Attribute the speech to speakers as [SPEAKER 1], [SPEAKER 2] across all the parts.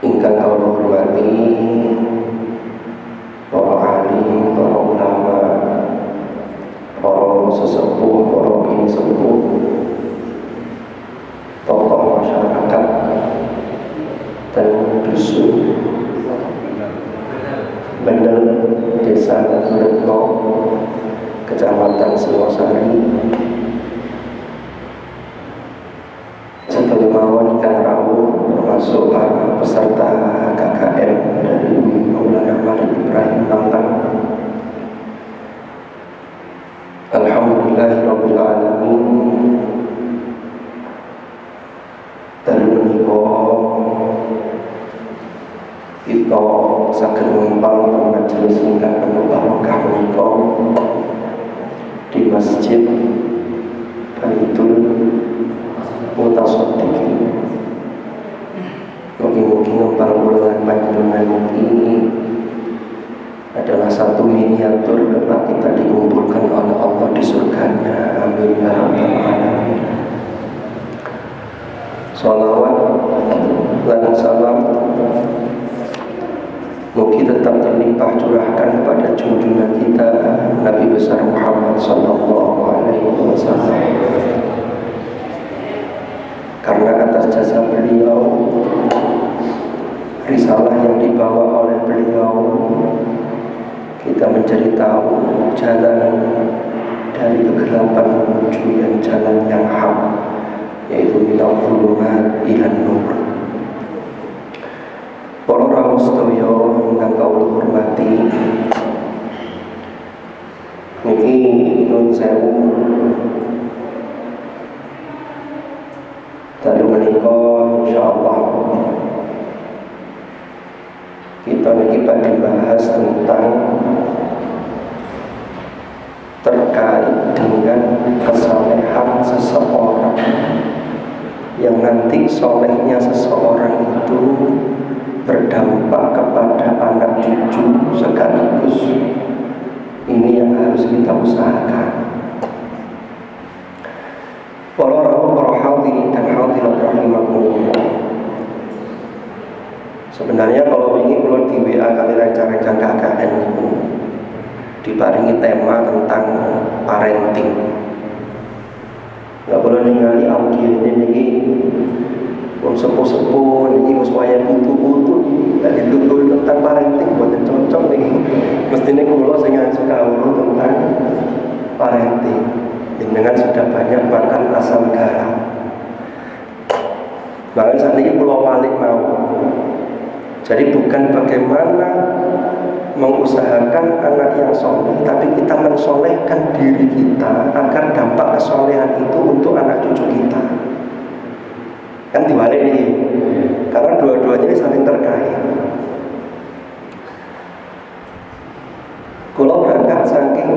[SPEAKER 1] Ingkang kula hormati para alim, para ulama, para sesepuh, para bini sepuh, tokoh masyarakat dan dusun bener desa Retno, Kecamatan Singosari. Sebelumawon ingkang rawuh termasuk para peserta KKN dari Maulana Malik Ibrahim Malang. Alhamdulillahirabbil alamin. Dalu menika kita saged numpang teng majelis ingkang penuh barokah menika di Masjid Baitul Mutasaddiqin. Mugi-mugi ngempal kula panjenengan ini adalah satu miniatur kelak kita dikumpulkan oleh Allah di surganya. Amin ya rabbal alamin. Shalawat dan salam mugi tetap terlimpah curahkan kepada junjungan kita Nabi besar Muhammad sallallahu alaihi wasallam. Karena atas jasa beliau, risalah yang dibawa oleh beliau, kita menjadi tahu jalan dari kegelapan menuju yang jalan yang hak, yaitu minal dhulumat ilan nur. Para rawuh sedaya ingkang kawula hormati, niki nun sewu dalu menika insyaallah kita niki badhe bahas tentang terkait dengan kesalehan seseorang, yang nanti solehnya seseorang itu berdampak kepada anak cucu sekaligus. Ini yang harus kita usahakan. Para rawuh, para hadirin dan hadirat rahimakumullah. Sebenarnya kalau ini kalau di WA kali rencang-rencang KKN itu diparingi tema tentang parenting. Nggak boleh ningali audio ini sepuh-sepuh ini supaya butuh-butuh dan ditutur tentang parenting buatan cocok nih. Mestinya kalau saya suka tentang parenting dengan sudah banyak makan asam garam. Bahkan saat ini pulau Walik mau. Jadi bukan bagaimana mengusahakan anak yang soleh, tapi kita mensolehkan diri kita agar dampak kesolehan itu untuk anak cucu kita. Kan dibalik nih, karena dua-duanya ini saling terkait. Kalau berangkat saking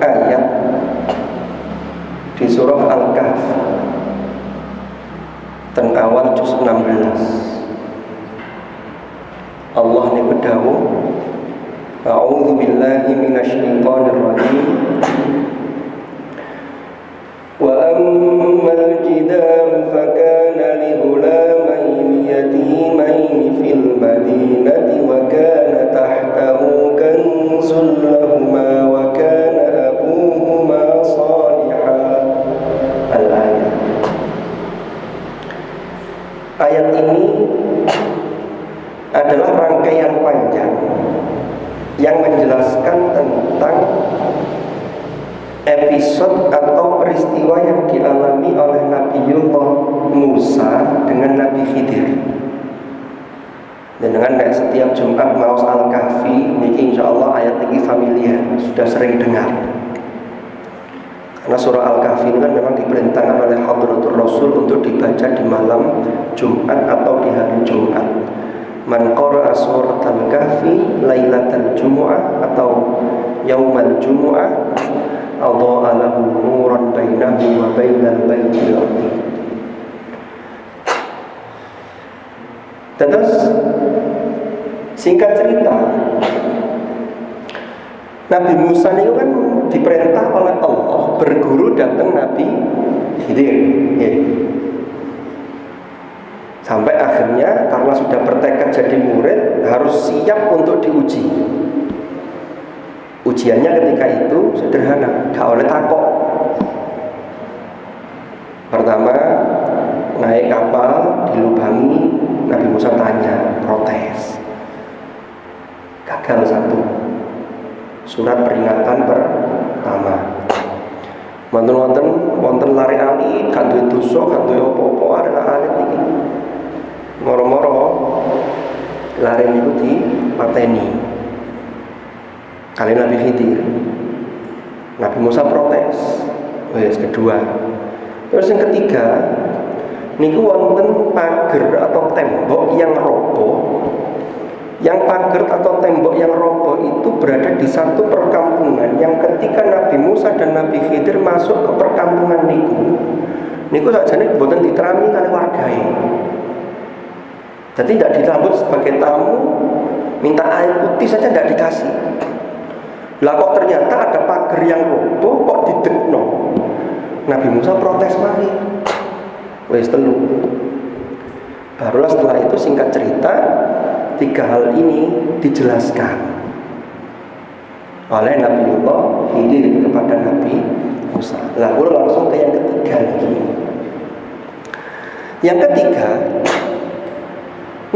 [SPEAKER 1] ayat di surah Al-Kahf teng awal juz 16. Allah ini berdawuh, a'udzu billahi minasyaitonir rajim. Wa ammal jidar fakana li ghulamaini yatimaini fil madinati wa kana tahtahu kanzun lahumā wa kana abūhumā ṣāliḥan. Al-ayat. Ayat ini adalah rangkaian panjang yang menjelaskan tentang episode atau peristiwa yang dialami oleh Nabiullah Musa dengan Nabi Khidir. Dan dengan setiap Jumat maos Al-Kahfi ini insyaallah ayat ini familiar, sudah sering dengar. Karena surah Al-Kahfi ini kan memang diperintahkan oleh Hadratur Rasul untuk dibaca di malam Jumat atau di hari Jumat. Man qara'a suratal kahfi lailatal jumu'ah atau yaumal jumu'ah adha'a lahu nuran bainahu wa bainal baitil atiq. Terus singkat cerita, Nabi Musa itu kan diperintah oleh Allah berguru datang Nabi Khidir. Sampai akhirnya karena sudah bertekad diuji. Ujiannya ketika itu sederhana, gak oleh takok. Pertama, naik kapal dilubangi, Nabi Musa tanya, protes. Gagal satu. Surat peringatan pertama. Wonten lari alit, gak duwe dosa, gak duwe apa-apa, arek alit iki. Moro-moro lari niku dipateni. Kali Nabi Khidir, Nabi Musa protes. Wes kedua. Terus yang ketiga, niku wonten pager atau tembok yang roboh. Yang pager atau tembok yang roboh itu berada di satu perkampungan yang ketika Nabi Musa dan Nabi Khidir masuk ke perkampungan niku sakjane boten diterami kali wargae. Jadi tidak disambut sebagai tamu, minta air putih saja tidak dikasih. Lah kok ternyata ada pagar yang roboh kok didekno. Nabi Musa protes mari. Wes telu. Barulah setelah itu singkat cerita 3 hal ini dijelaskan oleh Nabi Allah Khidir kepada Nabi Musa. Lalu langsung ke yang ketiga lagi. Yang ketiga,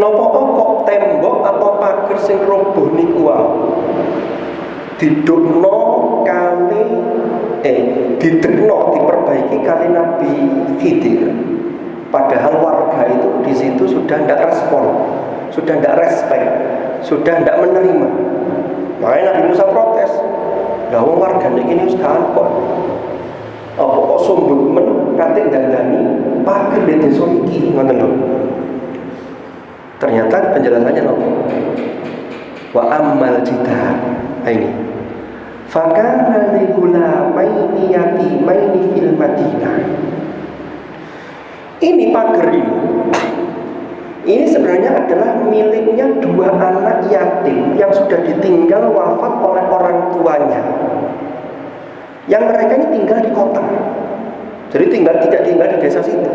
[SPEAKER 1] nopo kok tembok atau pagar sing roboh niku didukno kali didekno diperbaiki kali Nabi Khidir. Padahal warga itu di situ sudah tidak respon, sudah tidak respect, sudah tidak menerima. Makanya Nabi Musa protes. Lah wong warga niki wis kok. Apa kok sombong men kate dandani pager di desa iki ngoten lho. Ternyata penjelasannya nopo? Wa ammal jidar. Ini fakana li gulamaini yatimaini fil Madinah. Ini pagar ini sebenarnya adalah miliknya 2 anak yatim yang sudah ditinggal wafat oleh orang tuanya. Yang mereka ini tinggal di kota. Jadi tidak tinggal di desa situ.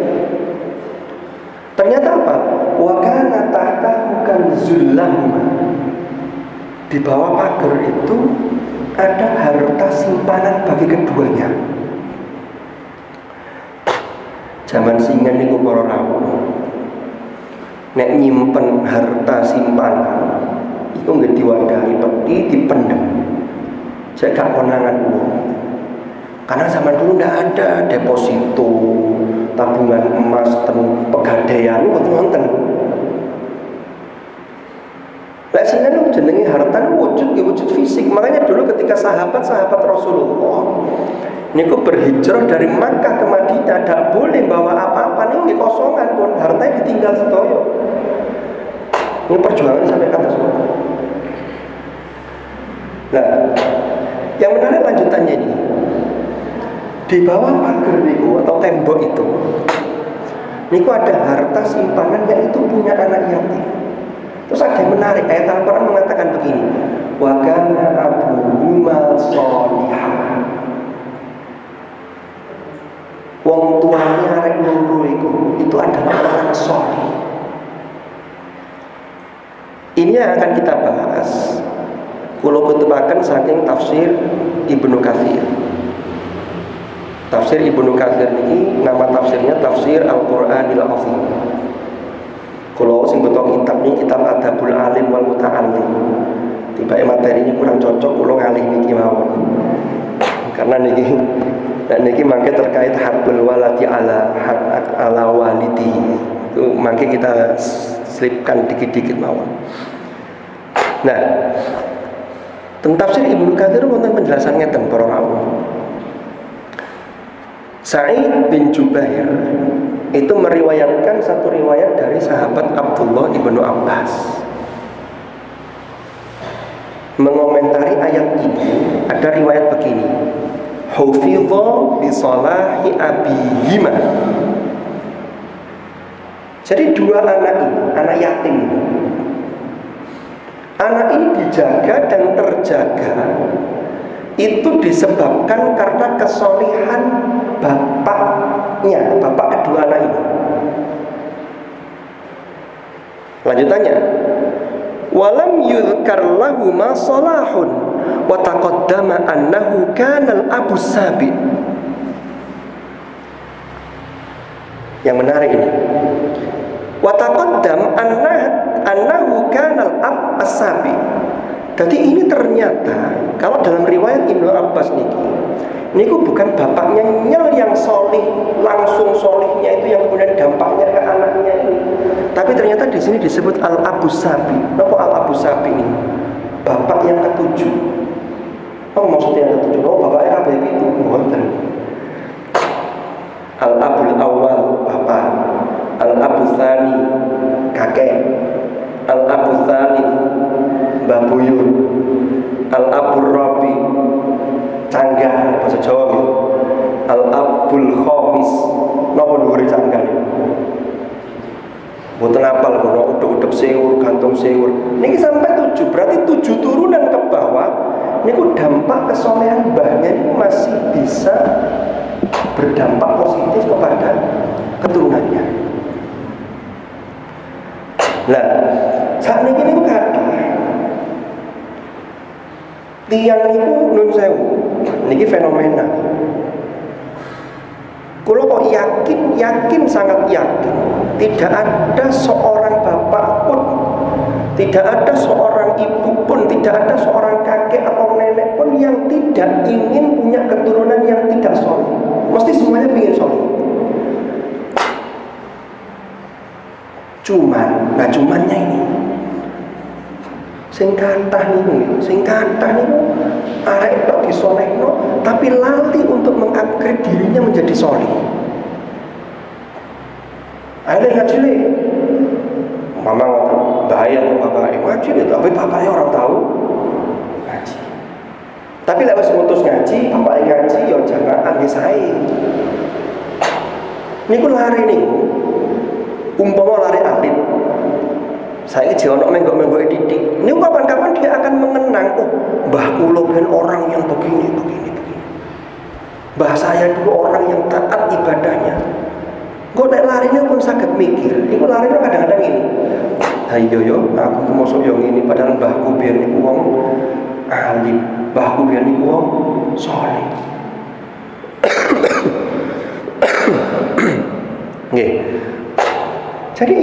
[SPEAKER 1] Ternyata apa? Wa kana tahtahu kanzul lahum. Di bawah pagar itu ada harta simpanan bagi keduanya. Zaman singan niku para rawuh. Nek nyimpen harta simpanan iku nggih diwadahi peti dipendem. Saya gak konangan uang. Karena zaman dulu ndak ada deposito, tabungan emas, pegadaian wonten. Lah sehingga itu jenenge harta wujud fisik. Makanya dulu ketika sahabat Rasulullah niku berhijrah dari Makkah ke Madinah, tidak boleh bawa apa-apa nih kosongan pun, hartanya ditinggal sedoyo. Ini perjuangan sampai kata semua. Nah, yang menarik lanjutannya ini, di bawah pagar niku atau tembok itu, niku ada harta simpanan yang itu punya anak yatim. Terus ada yang menarik, ayat Al-Quran mengatakan begini, wa kana abuhuma sholihan. Wong tuanya arek loro itu adalah orang saleh. Ini yang akan kita bahas. Kula kutubaken saking tafsir Ibnu Katsir. Tafsir Ibnu Katsir ini nama tafsirnya Tafsir Al-Qur'anil Azim. Kalau sing betul kitab ini kitab Adabul Alim wal Muta'allim. Tiba materi ini kurang cocok kalau ngalih niki mawon. Karena niki mangke terkait hakul waladi ala walidi. Itu mangke kita selipkan dikit-dikit mawon. Nah, tentang tafsir Ibnu Katsir wonten penjelasan ngeten para rawuh. Sa'id bin Jubair itu meriwayatkan satu riwayat dari sahabat Abdullah ibnu Abbas. Mengomentari ayat ini ada riwayat begini, hufidha bi salahi abihima. Jadi 2 anak ini, anak yatim ini, anak ini dijaga dan terjaga itu disebabkan karena kesolihan bapaknya, bapak kedua anak ini. Lanjutannya, walam yudhkar lahu ma salahun wa taqaddama annahu kana al-abu sabi. Yang menarik ini, wa taqaddam annahu kana al-ab as-sabi. Jadi ini ternyata kalau dalam riwayat Ibnu Abbas niku bukan bapaknya nyel yang solih, langsung solihnya itu yang kemudian dampaknya ke anaknya ini. Tapi ternyata di sini disebut al-abu sabi. Apa al-abu sabi ini? Bapak yang ketujuh. Apa maksudnya yang ketujuh? Oh, bapaknya apa itu? Bukan. Al-abul awal bapak, al-abu tsani kakek, al-abu tsalits mbah buyut, al-abur rabi canggah bahasa Jawa gitu. Al-abul khamis napa dhuwure canggah. Mboten apal kok uduk-uduk sewur, gantung sewur. Niki sampai 7, berarti 7 turunan ke bawah niku dampak kesolehan mbahnya ini masih bisa berdampak positif kepada keturunannya. Nah, saat ini niku kata tiang niku nun sewu niki fenomena. Kulo kok yakin sangat yakin tidak ada seorang bapak pun, tidak ada seorang ibu pun, tidak ada seorang kakek atau nenek pun yang tidak ingin punya keturunan yang tidak soleh. Mesti semuanya ingin soleh. Cumannya ini sing kathah niku arek tok disolehno tapi lali untuk mengupgrade dirinya menjadi soleh. Ada ngaji nih, mama ngotot bahaya tuh bapak ngaji nih, tapi bapaknya orang tahu ngaji. Tapi lewat mutus ngaji, bapaknya ngaji, ya jangan ambil saya. Niku lari niku, umpama lari alit. Saya ini jangan menggok-menggok didik. Ini kapan-kapan dia akan mengenang, oh, mbah kula ben orang yang begini. Mbah saya dulu orang yang taat ibadahnya. Kok nek larinya pun saged mikir. Iku larinya kadang-kadang ini. Ayo aku mosok yo ngene padahal mbahku biyen niku wong alim, mbahku biyen niku wong saleh. Nggih. Jadi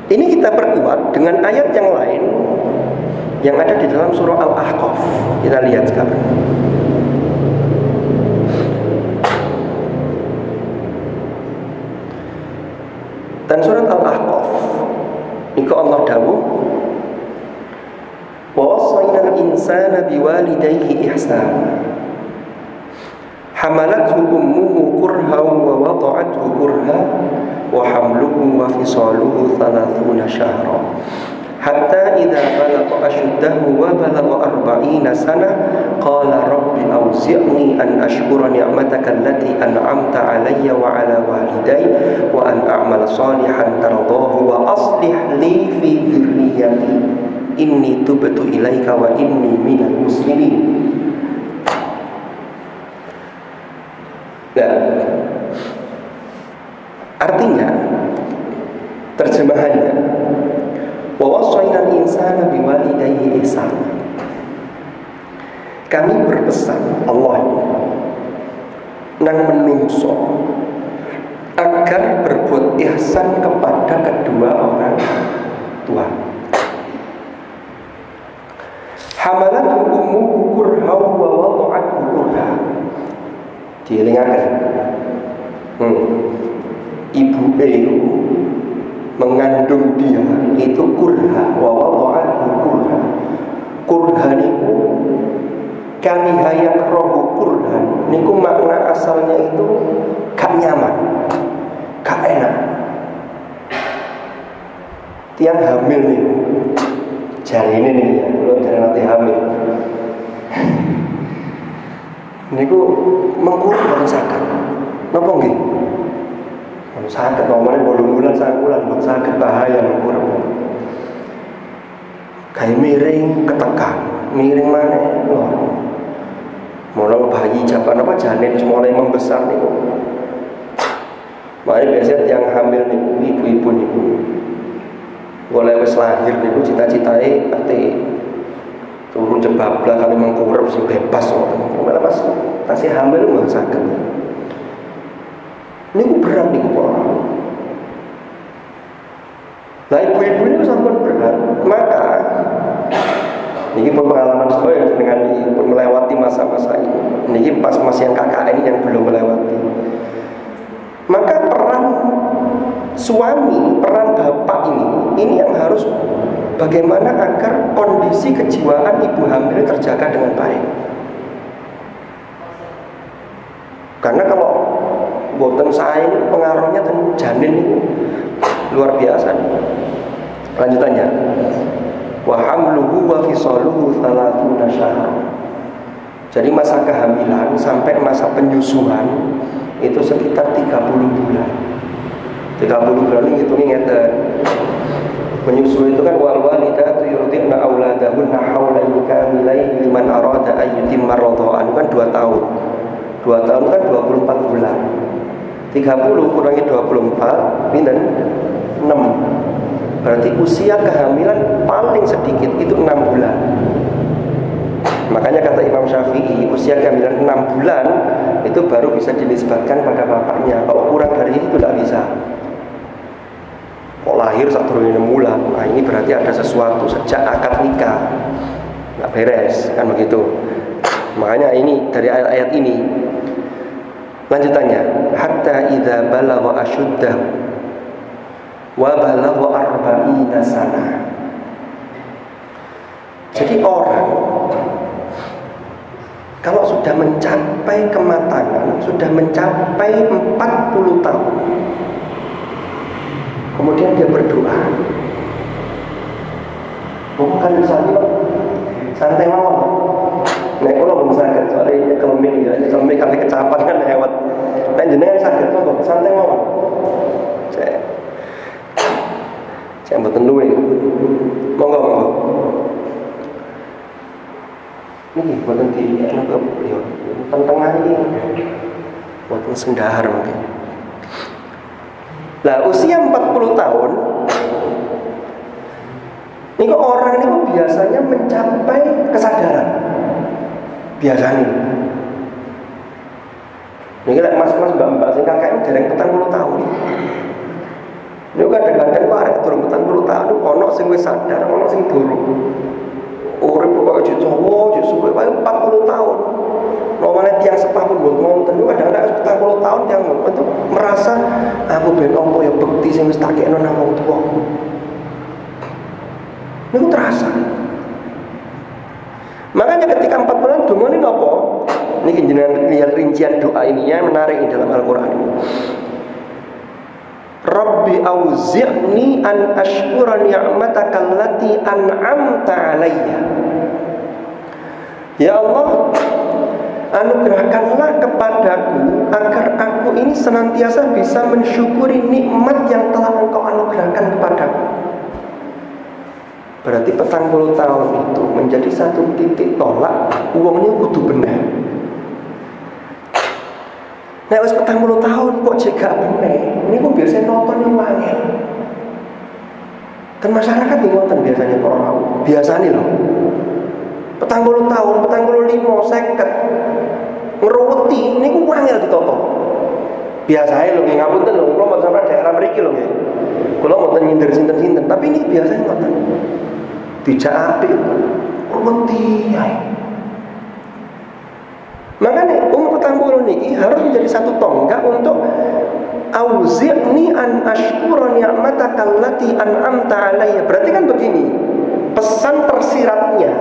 [SPEAKER 1] ini kita perkuat dengan ayat yang lain yang ada di dalam surah Al-Ahqaf. Kita lihat sekarang. Dan surat Al-Ahqaf niku Allah dawuh, wa wasainal insana biwalidayhi ihsana hamalathu ummuhu kurhan wa wada'athu kurhan wa hamluhu wa fisaluhu 30 syahra hatta idza balagha ashuddahu wa balagha 40 sana qala rabbi awzi'ni an ashkura ni'mataka allati an'amta 'alayya wa 'ala walidayya wa an a'mala salihan tardahu wa aslih li fi dhurriyyati inni tubtu ilaika wa inni minal muslimin. Nah, artinya terjemahannya wa wasainal insana biwalidayhi ihsana. Kami berpesan Allah nang menungso agar berbuat ihsan kepada kedua orang tua. Hamalathu ummuhu kurha wa wada'athu kurha. Dielingaken. Ibu itu mengandung dia itu kurha wa wada'athu kurha. Kurha niku karihayak rohu kurhan niku makna asalnya itu gak nyaman, gak enak. Tiang hamil nih, jari ini nih ya, belum jari nanti hamil. Niku mengkurang boten saged. Napa nggih? Boten saged nomane 8 bulan 9 bulan boten saged bahaya mengkurang. Kayak miring ketekan, miring maneh lho. Mulai bayi jaban apa janin mulai membesar niku. Makanya biasanya yang hamil niku ibu-ibu niku. Boleh wis lahir niku cita-citae ate turun jebablah kali mengkurep sing bebas ngoten. Malah pas tasih hamil mboten saged. Niku berat niku para. Nah ibu-ibu ini sampun berat, maka ini pun pengalaman saya dengan pun melewati masa-masa ini. Ini pas masih yang KKN yang belum melewati. Maka peran suami, peran bapak ini yang harus bagaimana agar kondisi kejiwaan ibu hamil terjaga dengan baik. Karena kalau boten saya ini pengaruhnya dan janin ini luar biasa. Lanjutannya, wa hamluhu wa fisaluhu 30 syahr. Jadi masa kehamilan sampai masa penyusuan itu sekitar 30 bulan. 30 bulan ini hitungnya ngeten. Menyusui itu kan wal walidatu yurdi'na auladahunna haulaini kamilaini liman arada an yutimma radha'an kan 2 tahun. 2 tahun kan 24 bulan. 30 kurangi 24 pinten? 6. Berarti usia kehamilan paling sedikit itu 6 bulan. Makanya kata Imam Syafi'i, usia kehamilan 6 bulan itu baru bisa dinisbatkan pada bapaknya. Kalau kurang dari itu tidak bisa. Kok lahir 1 bulan? Nah ini berarti ada sesuatu sejak akad nikah nggak beres, kan begitu. Makanya ini dari ayat-ayat ini. Lanjutannya, hatta idza balagha ashuddahu wa balagha 40 sanah. Jadi orang kalau sudah mencapai kematangan, sudah mencapai 40 tahun, kemudian dia berdoa. Bukan misalnya santai mawon. Nek kula mung saged soalnya kelemik ya, kelemik kali kecapan kan lewat. Nek jenengan saged kok santai mawon. Saya mboten duwe. Monggo. Niki mboten di anu yo tengah iki. Mboten sendahar mungkin. Lah usia 40 tahun niku orang niku biasanya mencapai kesadaran. Biasanya. Niki lek mas-mas mbak-mbak sing kakek dereng 40 tahun. Niku kadang-kadang kok arek durung 40 tahun ono sing wis sadar, ono sing durung. Urip kok aja cowo, aja suwe wae 40 tahun. Nomane tiyang sepah pun mboten wonten niku kadang-kadang 40 tahun yang itu merasa aku ben opo ya bekti sing wis tak kekno nang wong tuwa. Niku terasa. Makanya ketika 4 bulan dongane napa? Niki jenengan lihat rincian doa ini yang menarik di dalam Al-Qur'an. Rabbi auzi'ni an ashkura ni'mataka allati an'amta 'alayya. Ya Allah, anugerahkanlah kepadaku agar aku ini senantiasa bisa mensyukuri nikmat yang telah Engkau anugerahkan kepadaku. Berarti 40 tahun itu menjadi satu titik tolak uangnya kudu bener. Nek wis 40 tahun kok jegak bener, niku biasanya nonton yang wangel. Dan masyarakat yang nonton biasanya para rawuh. Biasanya loh. 40 tahun, 45, 50 ngeruweti niku wangel ditoto. Biasanya lho nggih ngapunten lho, kula mboten sampe daerah mriki lho nggih. Kula mboten nyindir sinten-sinten, tapi ini biasanya ngoten. Dijak apik ruweti ae. Makanya umur 40 niki harus menjadi satu tonggak untuk auzi'ni an ashkura ni'mataka allati an'amta 'alayya. Berarti kan begini, pesan tersiratnya.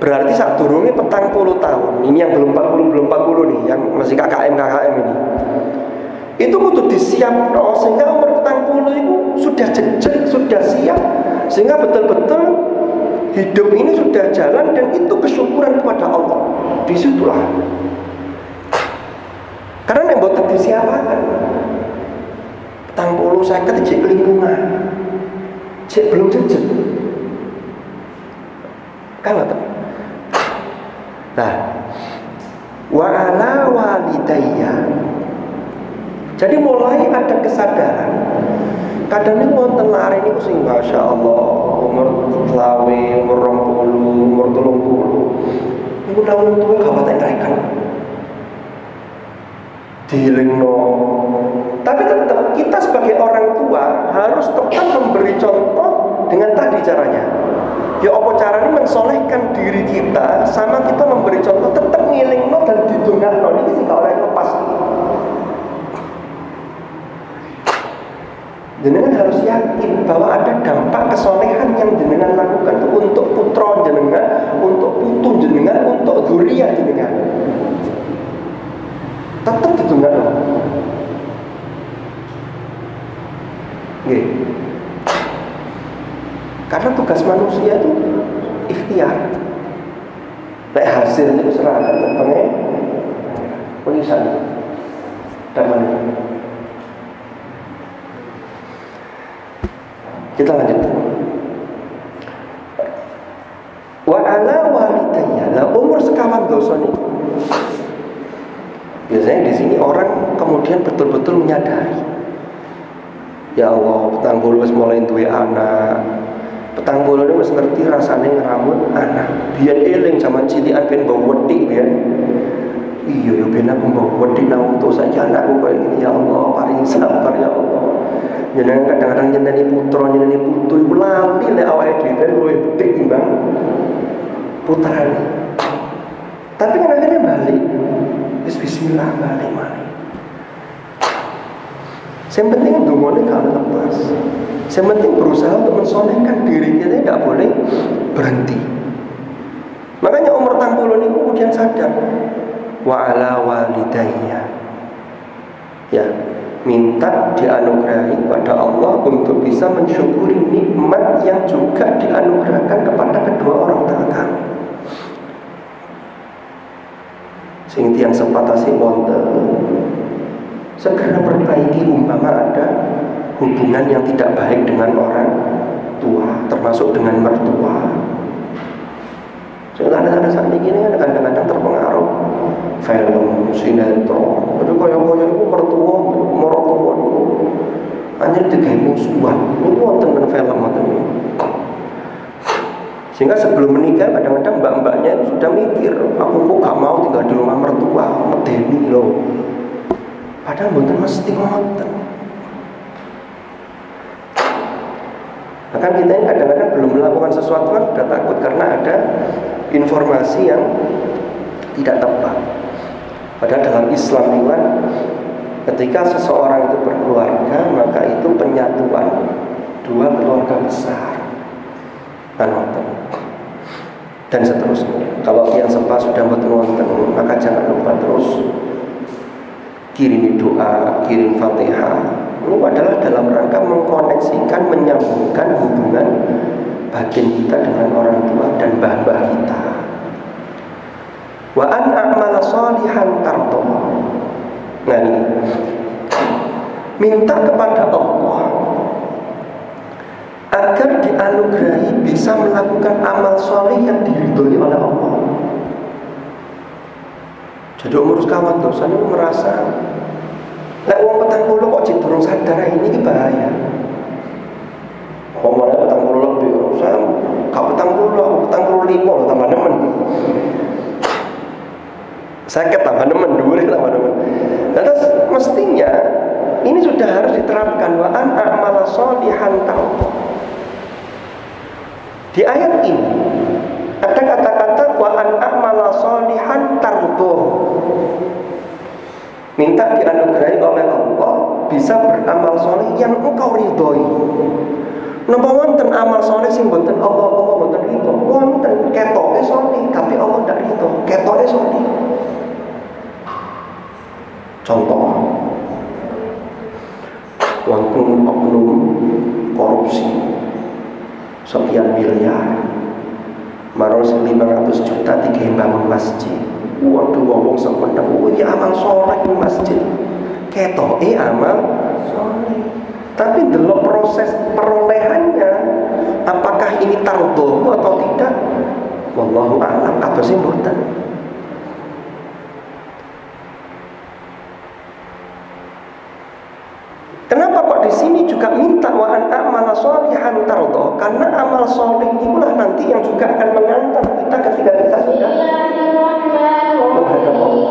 [SPEAKER 1] Berarti saat durunge 40 tahun. Ini yang belum 40 nih, yang masih KKM ini. Itu kudu disiapno sehingga umur 40 itu sudah jejak, sudah siap, sehingga betul-betul hidup ini sudah jalan dan itu kesyukuran kepada Allah. Disitulah. Karena yang boten disiapakan. 40 50 cek lingkungan. Cek belum jejak. Kan ngoten. Nah, wa ala walidayya. Jadi mulai ada kesadaran. Kadang ini wonten lare niku sing Masya Allah umur selawe, umur 20, umur 30 itu namun tua gak patah rekan dilingno. Tapi tetap kita sebagai orang tua harus tetap memberi contoh dengan tadi caranya. Ya apa caranya mensolehkan diri kita sama kita memberi contoh tetap ngilingno dan didongakno. Ini sih kalau orang lepas. Jenengan harus yakin bahwa ada dampak kesolehan yang jenengan lakukan itu untuk putra jenengan, untuk putu jenengan, untuk dzurriyyah jenengan. Tetap didongakno. Nggih. Karena tugas manusia itu ikhtiar. Nek hasilnya itu serahkan ke pengisan dan manusia. Kita lanjut. Wa ala walidayya. Lah umur sekawan dosa nih. Biasanya di sini orang kemudian betul-betul menyadari. Ya Allah, petang bulu wis mulai duwe anak. Petang bulu wis ngerti rasane ngeramut anak. Biyen eling zaman cilikan ben mbok wedhik biyen. Iya yo ben aku mbok wedhik nang untuk saja anakku koyo ngene ya Allah, paring sabar ya Allah. Jenengan kadang-kadang nyeneni putra, nyeneni putu iku lali nek awake dhewe luwih gedhe timbang putrane. Tapi kan akhirnya balik. Wis bismillah balik maneh. Yang penting dungane kalau lepas. Yang penting berusaha untuk mensolehkan diri kita, tidak boleh berhenti. Makanya umur 60 ini kemudian sadar. Wa ala walidayya. Ya, minta dianugerahi pada Allah untuk bisa mensyukuri nikmat yang juga dianugerahkan kepada kedua orang tua kami. Sing tiyang sepatase wonten segera perbaiki umpama ada hubungan yang tidak baik dengan orang tua, termasuk dengan mertua. Kadang-kadang saat ini kan kadang-kadang terpengaruh film, sinetron. Jadi kaya-kaya itu mertua itu hanya digawe musuhan. Ini wonten men film wonten. Sehingga sebelum menikah kadang-kadang mbak-mbaknya itu sudah mikir, aku kok gak mau tinggal di rumah mertua, medeni loh. Padahal mboten mesti ngoten. Bahkan kita ini kadang-kadang belum melakukan sesuatu kan sudah takut karena ada informasi yang tidak tepat. Padahal dalam Islam itu kan ketika seseorang itu berkeluarga maka itu penyatuan dua keluarga besar. Dan seterusnya. Kalau yang sempat sudah betul-betul maka jangan lupa terus kirim doa, kirim Fatihah. Ini adalah dalam rangka mengkoneksikan, menyambungkan hubungan batin kita dengan orang tua dan mbah-mbah kita. Wa an a'mala sholihan tardo. Nah ini minta kepada Allah agar dianugerahi bisa melakukan amal soleh yang diridhoi oleh Allah. Jadi umur sekawan dosa ini merasa lek wong 40 kok cenderung sadar ini bahaya. Ngomongnya 40 lebih, saya gak 40, aku 45 loh tambah nemen. Sakit tambah nemen, dhuwure tambah nemen. Terus mestinya ini sudah harus diterapkan wa an a'mala sholihan tardo. Di ayat ini ada kata-kata wa an a'mala sholihan tardo. Minta dianugerahi oleh Allah bisa beramal soleh yang engkau ridhoi. Napa wonten amal soleh sing mboten Allah mboten ridho? Wonten ketoke soleh tapi Allah ndak ridho. Ketoke soleh. Contoh wonten oknum korupsi sekian miliar. Maros 500 juta digawe bangun masjid. Waduh ngomong sepeneng, ini amal soleh di masjid. Ketoke amal soleh. Tapi dalam proses perolehannya, apakah ini tardo atau tidak? Wallahu a'lam. Apa sih mboten? Kenapa kok di sini juga minta wa an a'mala sholihan salihan tardo, karena amal soleh itulah nanti yang juga akan mengantar kita ketika kita sudah menghadap Allah.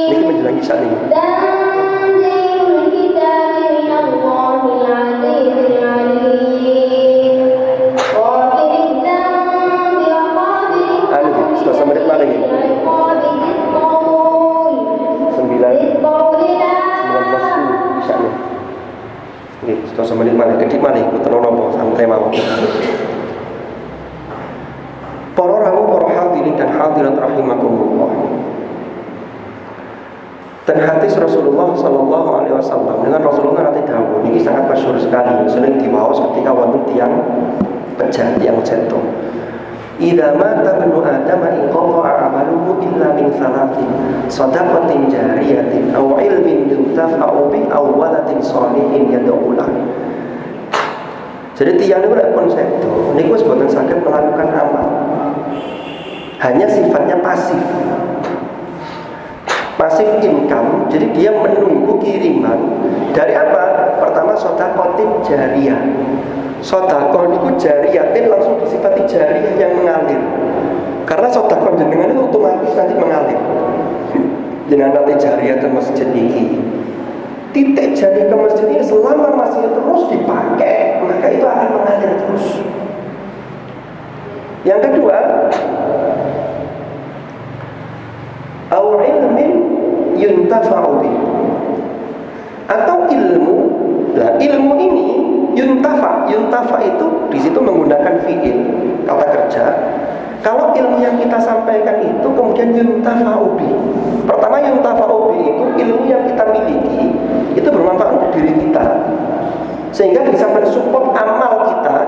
[SPEAKER 1] Ini menjelang Isya nih. Sudah sampai menit mana ini? 19.10 Isya nih. Oke, sudah sampai menit mana? Kedik mana? Betul nopo santai mau. Para rawuh, para hadirin dan hadirat rahimakumullah. Dan hadis Rasulullah Sallallahu Alaihi Wasallam dengan Rasulullah nanti dahulu ini sangat masyhur sekali, sering diwaos ketika wonten tiang pecah, tiang jatuh. Idza mata ibnu Adam inqata'a 'amaluhu illa min thalathin, shadaqatin jariyatin aw ilmin yuntafa'u bi aw waladin shalihin yad'u lahu. Jadi tiang niku nek pun sedo niku wis boten saged melakukan amal. Hanya sifatnya pasif. Pasif income, jadi dia menunggu kiriman dari apa? Pertama sedekah jariyah. Sedekah niku jariyatin langsung disifati jariyah yang mengalir. Karena sedekah jenengan itu otomatis nanti mengalir. Jenengan nanti jariyah ke masjid ini. Titik jari ke masjid ini selama masih terus dipakai, maka itu akan mengalir terus. Yang kedua, aw ilmin yuntafa'u bih, atau ilmu. Nah, ilmu ini yuntafa itu di situ menggunakan fi'il, kata kerja. Kalau ilmu yang kita sampaikan itu kemudian yuntafa'u bih. Pertama, yuntafa'u bih itu ilmu yang kita miliki itu bermanfaat untuk diri kita sehingga bisa mensupport amal kita.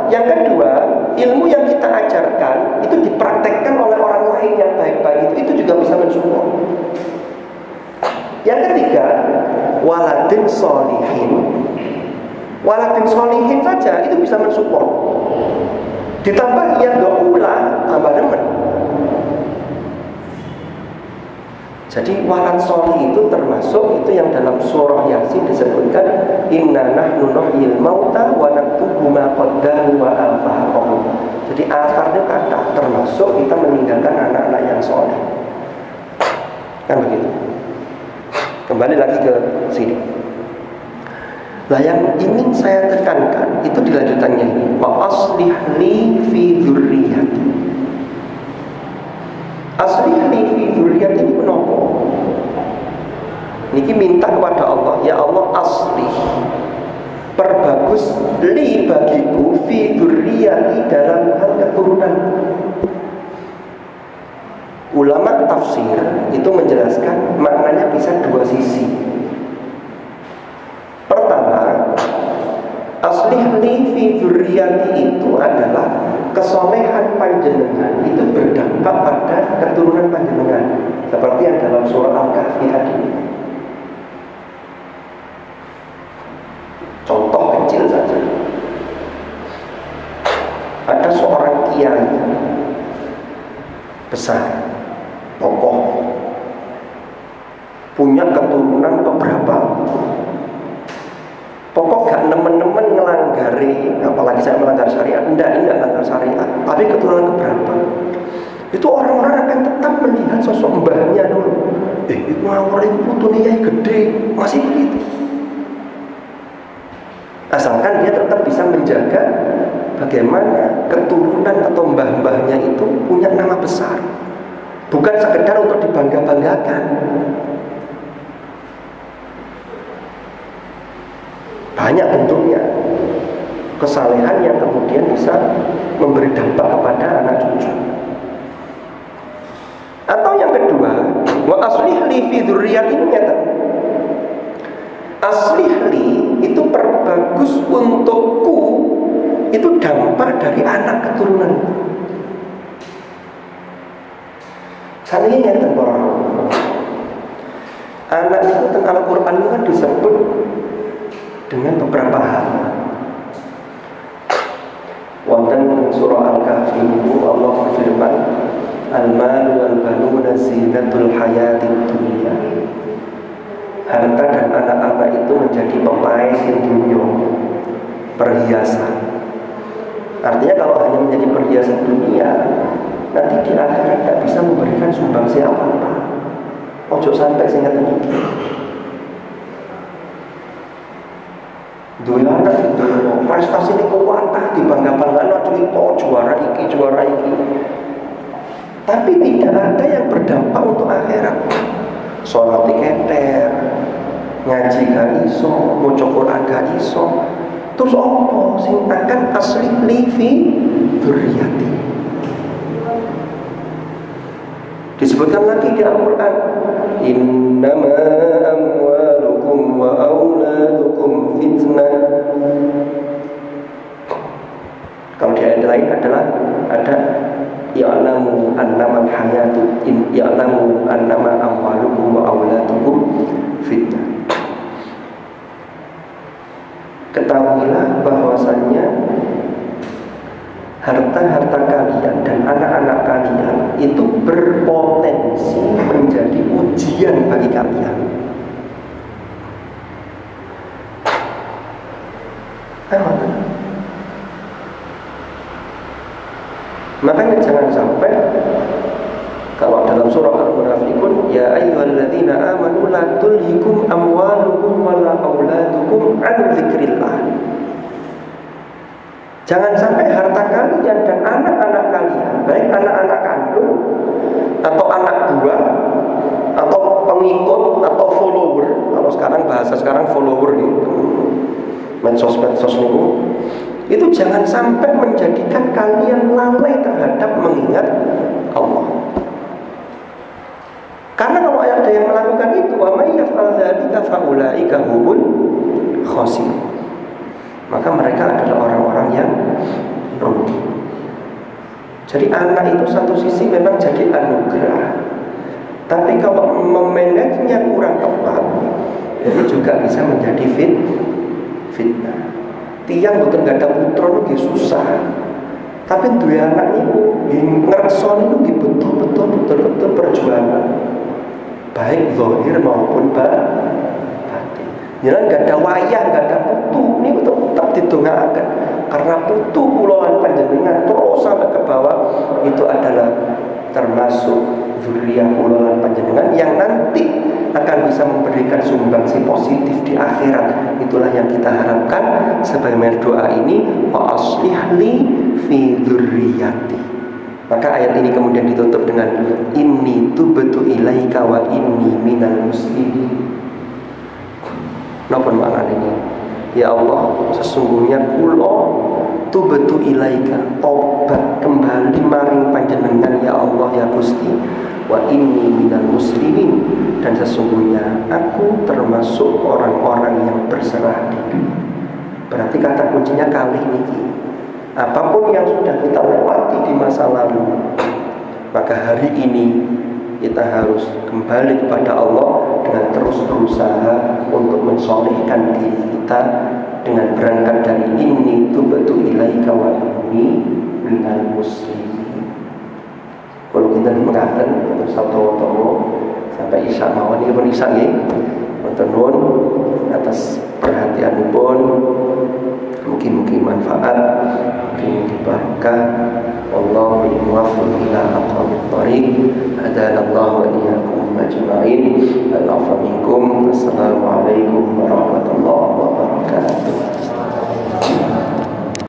[SPEAKER 1] Yang kedua, ilmu yang kita ajarkan itu dipraktekkan oleh orang lain yang baik-baik, itu juga bisa mensupport. Yang ketiga, waladin sholihin. Waladin sholihin saja itu bisa mensupport. Ditambah ya do'ula, tambah demen. Jadi walad sholih itu termasuk itu yang dalam surah Yasin disebutkan inna nahnu nuhyil mauta wa naktubu ma qaddamu wa atharahu. Jadi atharnya kata termasuk kita meninggalkan anak-anak yang sholih. Kan begitu. Kembali lagi ke sini. Nah, yang ingin saya tekankan itu di lanjutannya ini, wa aslih li fi dzurriyyati. Aslih li fi dzurriyyati ini menapa? Niki minta kepada Allah, ya Allah aslih, perbagus li bagiku fi dzurriyyati dalam hal keturunan. Ulama tafsir itu menjelaskan maknanya bisa dua sisi. Pertama, aslih li fi dzurriyyati itu adalah kesolehan panjenengan itu berdampak pada keturunan panjenengan, seperti yang dalam surah Al-Kahfi tadi. Contoh kecil saja, ada seorang kiai besar, tokoh, punya keturunan beberapa. Pokok gak nemen-nemen ngelanggari, apalagi saya melanggar syariat. Enggak melanggar syariat, tapi keturunan keberapa. Itu orang-orang akan tetap melihat sosok mbahnya dulu. Itu ngawur, itu putune yai gede, masih begitu. Asalkan dia tetap bisa menjaga bagaimana keturunan atau mbah-mbahnya itu punya nama besar, bukan sekedar untuk dibangga-banggakan. Banyak bentuknya kesalehan yang kemudian bisa memberi dampak kepada anak cucu. Atau yang kedua, wa aslih li fi dzurriyyati ini nyata. Aslih li itu perbagus untukku, itu dampak dari anak keturunan. Seandainya nyata orang anak itu tentang Al-Quran itu kan disebut dengan beberapa hal. Wonten surah Al-Kahfi Allah berfirman, al-malu wal banuna zinatul hayatid dunya. harta dan anak-anak itu menjadi pepaisin dunia, perhiasan. Artinya kalau hanya menjadi perhiasan dunia, nanti di akhirat tidak bisa memberikan sumbangsi apa-apa. Ojo sampai sehingga terjadi. Dua anak itu prestasi ini kuatah dibangga-banggakan cerita juara iki. Tapi tidak ada yang berdampak untuk akhirat. Sholat keter, ngaji gak iso, maca Quran gak iso. Terus apa sing akan asli livi dzurriyyati. Disebutkan lagi di Al-Quran, innama amwalukum wa auladukum fitnah. Kalau di ayat lain adalah ada ya'lamu annama al-hayatu ya'lamu annama amwalukum wa auladukum fitnah. Ketahuilah bahwasannya harta-harta kalian dan anak-anak kalian itu berpotensi menjadi ujian bagi kalian. Makanya jangan sampai kalau dalam surah Al-Munafiqun, ya ayyuhalladzina amanu la tulhikum amwalukum wala auladukum an dzikrillah. Jangan sampai harta kalian dan anak-anak kalian, baik anak-anak kandung atau anak buah atau pengikut atau follower. Kalau sekarang bahasa sekarang follower gitu, medsos itu jangan sampai menjadikan kalian lalai terhadap mengingat Allah. Karena kalau ada yang melakukan itu, wa may yaf'al dzalika fa ulaika humul khasirun. Maka mereka adalah orang-orang yang rugi. Jadi anak itu satu sisi memang jadi anugerah, tapi kalau memanagenya kurang tepat, itu juga bisa menjadi fitnah. Tiang betul gak ada putra itu susah, tapi dua anak itu ngerson itu betul perjuangan, baik zahir maupun batin. Jangan gak ada wayah, gak ada putu, ini betul tetap didongaaken. Karena putu pulauan panjenengan terus sampai ke bawah, itu adalah termasuk zuriyah pulauan panjenengan yang nanti akan bisa memberikan sumbangsi positif di akhirat. Itulah yang kita harapkan sebagaimana doa ini, wa aslih li fi dzurriyyati. Maka ayat ini kemudian ditutup dengan inni tubtu ilaika wa inni minal muslimin. Napa makna ini? Ya Allah, sesungguhnya kula tubtu ilaika, tobat kembali maring panjenengan ya Allah ya Gusti, wa inni minal muslimin, dan sesungguhnya aku termasuk orang-orang yang berserah diri. Berarti kata kuncinya kali ini, apapun yang sudah kita lewati di masa lalu, maka hari ini kita harus kembali kepada Allah dengan terus berusaha untuk mensolehkan diri kita dengan berangkat dari ini tubtu ilaika wa inni minal muslimin. Kalau kita mengatakan untuk satu sampai isya mawon ini pun isya nggih. Nuwun atas perhatianipun, mungkin manfaat, mungkin berkah. Wallahu muwaffiq ila aqwamit thoriq. Hadanallahu wa iyyakum ajma'in. Al-afwa minkum. Assalamualaikum warahmatullahi wabarakatuh.